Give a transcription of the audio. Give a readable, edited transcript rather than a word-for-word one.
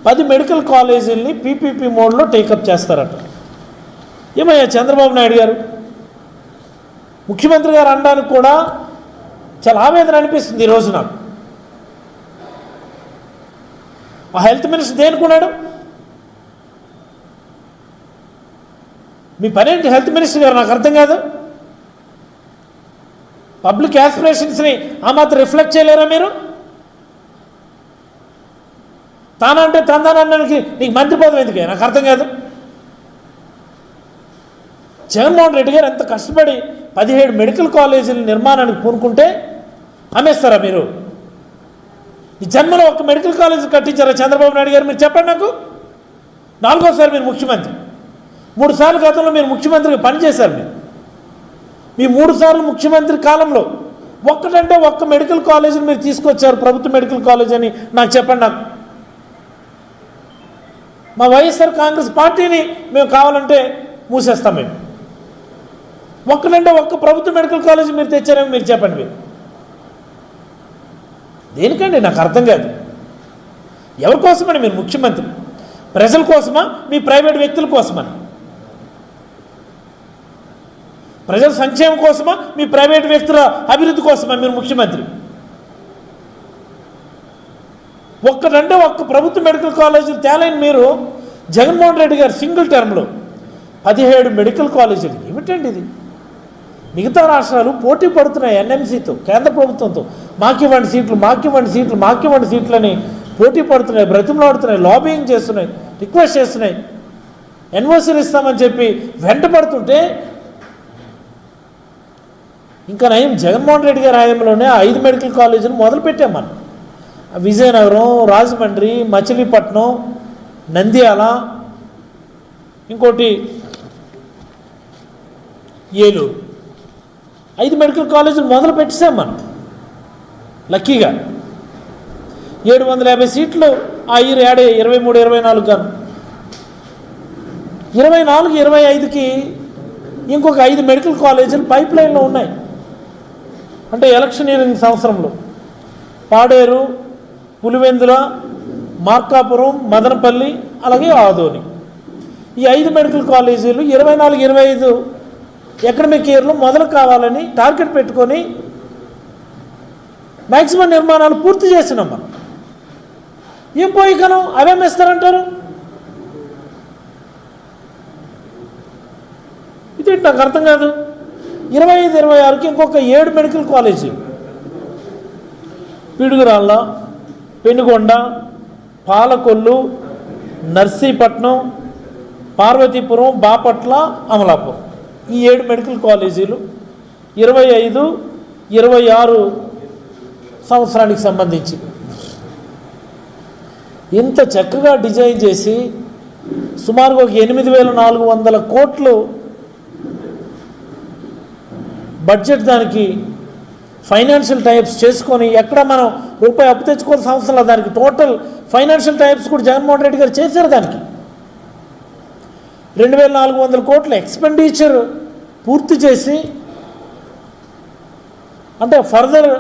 10 medical కాలేజీలని PPP మోడ్లో take up చేస్తారట. ఏమయ్యా చంద్రబాబు నాయుడు గారు, ముఖ్యమంత్రి గారు అనడానికి కూడా చాలా ఆవేదన అనిపిస్తుంది ఈరోజు నాకు. ఆ హెల్త్ మినిస్టర్ దేనికున్నాడు? మీ పనేంటి హెల్త్ మినిస్టర్ గారు? నాకు అర్థం కాదు. పబ్లిక్ యాస్పిరేషన్స్ని ఆ మాత్రం రిఫ్లెక్ట్ చేయలేరా మీరు? తానంటే తందానడానికి నీకు మంత్రి పదవి ఎందుకే? నాకు అర్థం కాదు. జగన్మోహన్ రెడ్డి గారు ఎంత కష్టపడి 17 మెడికల్ కాలేజీల నిర్మాణానికి పూనుకుంటే అమ్మేస్తారా మీరు? ఈ జన్మలో ఒక మెడికల్ కాలేజీ కట్టించారా చంద్రబాబు నాయుడు గారు? మీరు చెప్పండి నాకు. 4వ సారి మీరు ముఖ్యమంత్రి, 3 సార్లు గతంలో మీరు ముఖ్యమంత్రిగా పనిచేశారు. మీ 3 సార్లు ముఖ్యమంత్రి కాలంలో ఒక్కటంటే ఒక్క మెడికల్ కాలేజీని మీరు తీసుకొచ్చారు, ప్రభుత్వ మెడికల్ కాలేజ్ అని నాకు చెప్పండి. నాకు మా వైఎస్ఆర్ కాంగ్రెస్ పార్టీని మేము కావాలంటే మూసేస్తాం. మేము ఒక్కటంటే ఒక్క ప్రభుత్వ మెడికల్ కాలేజ్ మీరు తెచ్చారేమో మీరు చెప్పండి. మీరు దేనికండి? నాకు అర్థం కాదు. ఎవరి కోసమని మీరు ముఖ్యమంత్రి? ప్రజల కోసమా, మీ ప్రైవేట్ వ్యక్తుల కోసమని? ప్రజల సంక్షేమం కోసమా, మీ ప్రైవేట్ వ్యక్తుల అభివృద్ధి కోసమా మీరు ముఖ్యమంత్రి? ఒక్కటంటే ఒక్క ప్రభుత్వ మెడికల్ కాలేజీలు తేలేని మీరు జగన్మోహన్ రెడ్డి గారు సింగిల్ టర్మ్లో 17 మెడికల్ కాలేజీలు. ఏమిటండి ఇది? మిగతా రాష్ట్రాలు పోటీ పడుతున్నాయి ఎన్ఎంసీతో, కేంద్ర ప్రభుత్వంతో. మాకివ్వండి సీట్లు, మాకివ్వండి సీట్లు, మాకివ్వండి సీట్లని పోటీ పడుతున్నాయి, బ్రతిమలాడుతున్నాయి, లాబింగ్ చేస్తున్నాయి, రిక్వెస్ట్ చేస్తున్నాయి, ఎన్ఓసీలు ఇస్తామని చెప్పి వెంట పడుతుంటే ఇంకా నయం జగన్మోహన్ రెడ్డి గారి హయాంలోనే 5 మెడికల్ కాలేజీలు మొదలుపెట్టాం మనం. విజయనగరం, రాజమండ్రి, మచిలీపట్నం, నంద్యాల, ఇంకోటి ఏలూరు. 5 మెడికల్ కాలేజీలు మొదలు పెట్టేసాం మనం లక్కీగా. 750 సీట్లు ఆ ఇయర్ యాడ్ 23, 24 గాను. 24, 25కి ఇంకొక 5 మెడికల్ కాలేజీలు పైప్ లైన్లో ఉన్నాయి. అంటే ఎలక్షనీరింగ్ సంవత్సరంలో పాడేరు, పులివెందుల, మార్కాపురం, మదనపల్లి, అలాగే ఆదోని, ఈ 5 మెడికల్ కాలేజీలు 24, 25 ఎకడమిక్ ఇయర్లో మొదలు కావాలని టార్గెట్ పెట్టుకొని మ్యాక్సిమం నిర్మాణాలు పూర్తి చేసినాం మనం. ఏం పోయి కనం అవేమేస్తారంటారు? ఇది నాకు అర్థం కాదు. 25, 26కి ఇంకొక 7 మెడికల్ కాలేజీలు పిడుగురాళ్ళ, పెనుగొండ, పాలకొల్లు, నర్సీపట్నం, పార్వతీపురం, బాపట్ల, అమలాపురం, ఈ 7 మెడికల్ కాలేజీలు 25, 26 సంవత్సరానికి సంబంధించి ఇంత చక్కగా డిజైన్ చేసి సుమారుగా 8,400 కోట్లు బడ్జెట్ దానికి ఫైనాన్షియల్ టైప్స్ చేసుకొని ఎక్కడ మనం రూపాయి అప్పు తెచ్చుకోవాల్సిన అవసరం లేదు. దానికి టోటల్ ఫైనాన్షియల్ టైప్స్ కూడా జగన్మోహన్ రెడ్డి గారు చేశారు. దానికి 2,400 కోట్ల ఎక్స్పెండిచర్ పూర్తి చేసి, అంటే ఫర్దర్